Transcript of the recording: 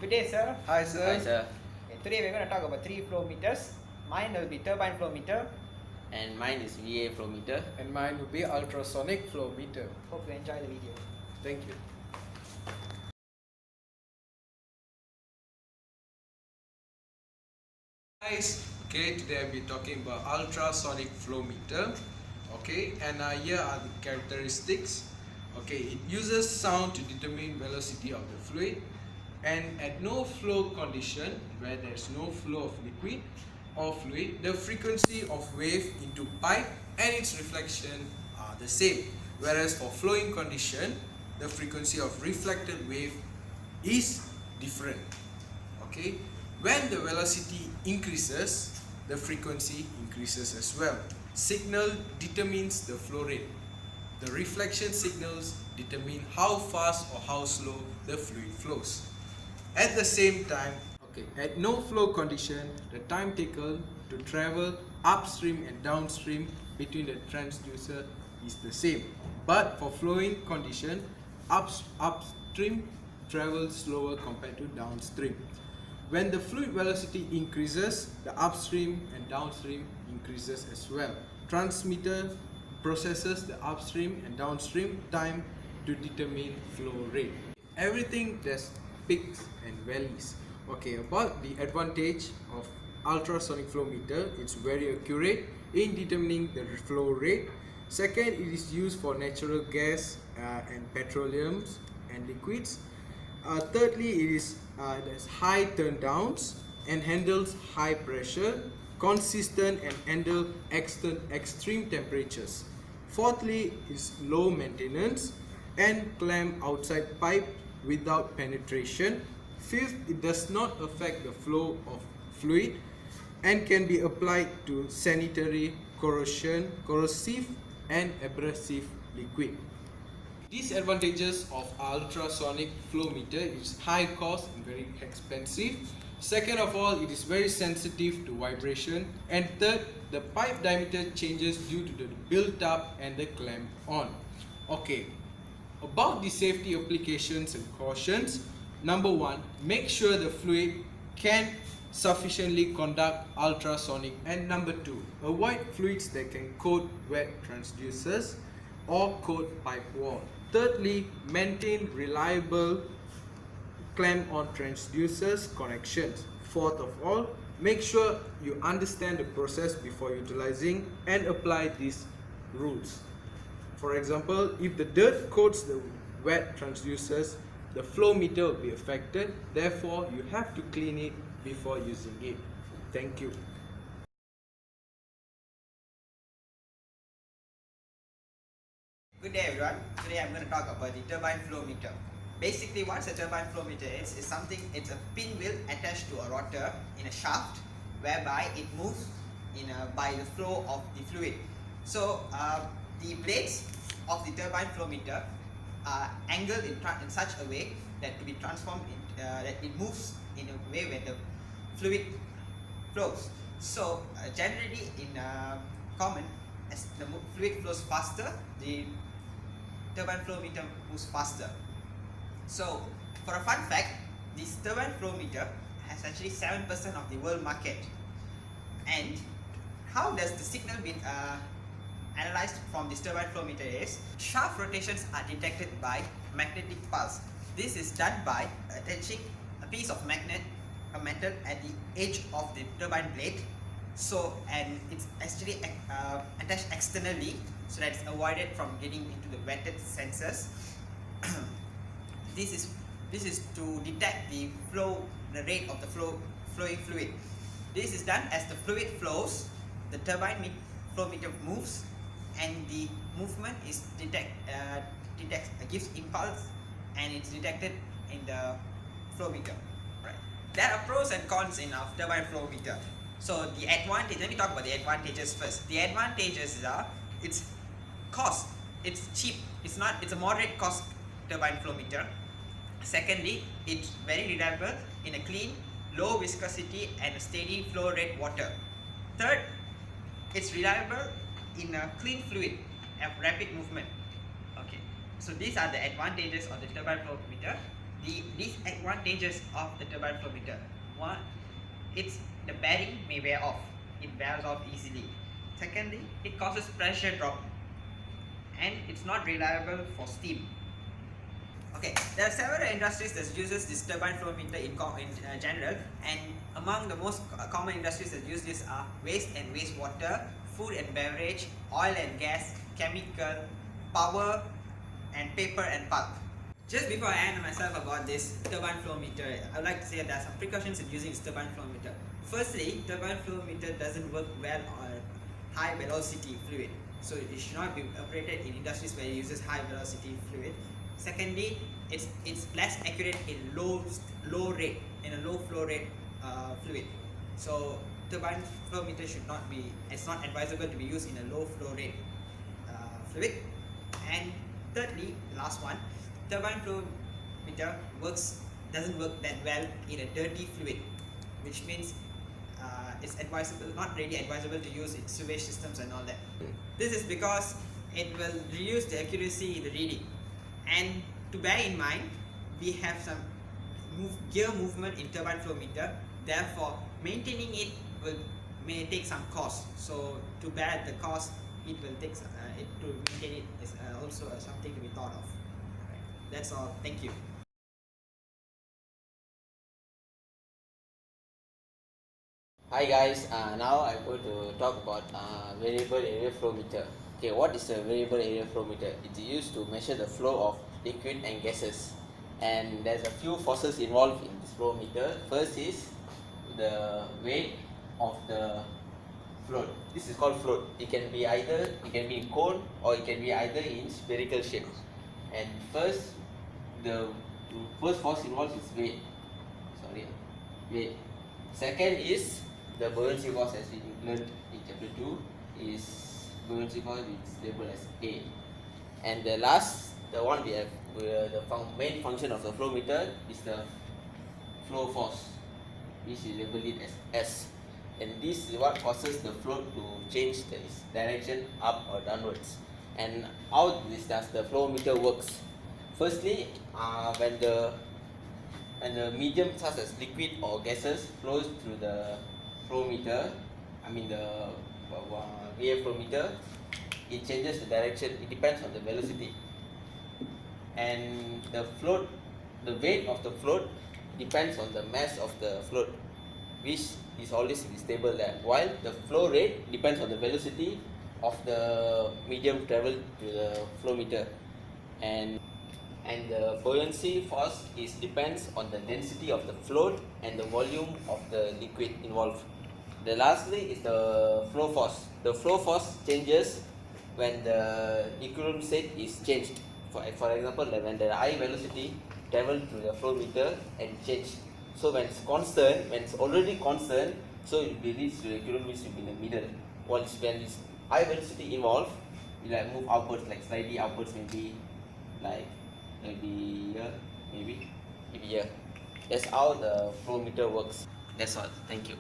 Good day, sir. Hi, sir. Hi, sir. Okay, today we're going to talk about three flow meters. Mine will be turbine flow meter. And mine is VA flow meter. And mine will be ultrasonic flow meter. Hope you enjoy the video. Thank you. Guys, okay, today I'll be talking about ultrasonic flow meter. Okay, and here are the characteristics. Okay, it uses sound to determine velocity of the fluid, and at no flow condition where there's no flow of liquid or fluid, the frequency of wave into pipe and its reflection are the same. Whereas for flowing condition, the frequency of reflected wave is different. Okay, when the velocity increases, the frequency increases as well. Signal determines the flow rate. The reflection signals determine how fast or how slow the fluid flows. At the same time, okay, at no flow condition, the time taken to travel upstream and downstream between the transducer is the same. But for flowing condition, upstream travels slower compared to downstream. When the fluid velocity increases, the upstream and downstream increases as well. Transmitter processes the upstream and downstream time to determine flow rate. Everything there's peaks and valleys. Okay, about the advantage of ultrasonic flow meter, it's very accurate in determining the flow rate. Second, it is used for natural gas and petroleums and liquids. Thirdly, it has high turn downs and handles high pressure, consistent and handle extreme temperatures. Fourthly, is low maintenance and clamp outside pipe without penetration. Fifth, it does not affect the flow of fluid and can be applied to sanitary, corrosive and abrasive liquid. Disadvantages of ultrasonic flow meter is high cost and very expensive. Second of all, it is very sensitive to vibration. And third, the pipe diameter changes due to the built up and the clamp on. Okay, about the safety applications and cautions. Number one, make sure the fluid can sufficiently conduct ultrasonic. And number two, avoid fluids that can coat wet transducers or coat pipe wall. Thirdly, maintain reliable clamp on transducers connections. Fourth of all, make sure you understand the process before utilizing and apply these rules. For example, if the dirt coats the wet transducers, the flow meter will be affected. Therefore, you have to clean it before using it. Thank you. Good day, everyone. Today I'm going to talk about the turbine flow meter. Basically, what's a turbine flow meter is something, it's a pinwheel attached to a rotor in a shaft whereby it moves by the flow of the fluid. So, the blades of the turbine flow meter are angled in such a way that to be transformed that it moves in a way where the fluid flows. So generally in common, as the fluid flows faster, the turbine flow meter moves faster. So for a fun fact, this turbine flow meter has actually 7% of the world market. And how does the signal be analyzed from this turbine flow meter is, shaft rotations are detected by magnetic pulse. This is done by attaching a piece of a metal at the edge of the turbine blade. So, and it's actually attached externally so that it's avoided from getting into the wetted sensors. This is to detect the rate of the flowing fluid. This is done as the fluid flows, the turbine flow meter moves, and the movement is gives impulse, and it's detected in the flow meter. Right. There are pros and cons in our turbine flow meter. So the advantage, let me talk about the advantages first. The advantages are it's cost, it's cheap, it's a moderate cost turbine flow meter. Secondly, it's very reliable in a clean, low viscosity and a steady flow rate water. Third, it's reliable in a clean fluid of rapid movement. Okay, so these are the advantages of the turbine flow meter. The disadvantages of the turbine flow meter: one, it's the bearing may wear off. It wears off easily. Secondly, it causes pressure drop, and it's not reliable for steam. Okay, there are several industries that uses this turbine flow meter in general, and among the most common industries that use this are waste and wastewater, food and beverage, oil and gas, chemical, power, and paper and pulp. Just before I end myself about this turbine flow meter, I would like to say there are some precautions in using this turbine flow meter. Firstly, turbine flow meter doesn't work well on high velocity fluid, so it should not be operated in industries where it uses high velocity fluid. Secondly, it's less accurate in low flow rate fluid. So turbine flow meter should not be. It's not advisable to be used in a low flow rate fluid. And thirdly, last one, turbine flow meter doesn't work that well in a dirty fluid, which means it's not really advisable to use in sewage systems and all that. This is because it will reduce the accuracy in the reading. And to bear in mind, we have some gear movement in turbine flow meter. Therefore, maintaining it may take some cost. So to bear the cost, it will take to maintain it is also something to be thought of. Right. That's all. Thank you. Hi guys, now I'm going to talk about variable area flow meter. Okay, what is a variable area flow meter? It's used to measure the flow of liquid and gases, and there's a few forces involved in this flow meter. First is the weight of the float. This is called float. It can be in cone or it can be either in spherical shape. And the first force involved is weight. Weight. Second is the buoyancy force, as we learned in chapter 2, is buoyancy force, is labeled as A. And the one we have, the main function of the flow meter is the flow force, which is labeled as S. And this is what causes the float to change its direction up or downwards. And how does the flow meter works? Firstly, when the medium such as liquid or gases flows through the flow meter, the VA flow meter, it changes the direction. It depends on the velocity, and the weight of the float depends on the mass of the float, which is always stable there, while the flow rate depends on the velocity of the medium travel to the flow meter, and the buoyancy force depends on the density of the float and the volume of the liquid involved. The lastly is the flow force. The flow force changes when the equilibrium state is changed. For example, when the high velocity travel through the flow meter and change. So when it's already constant, so it will reach the equilibrium, which will be in the middle. When it's high velocity involved, it will move upwards, like slightly upwards, maybe here. That's how the flow meter works. That's all. Thank you.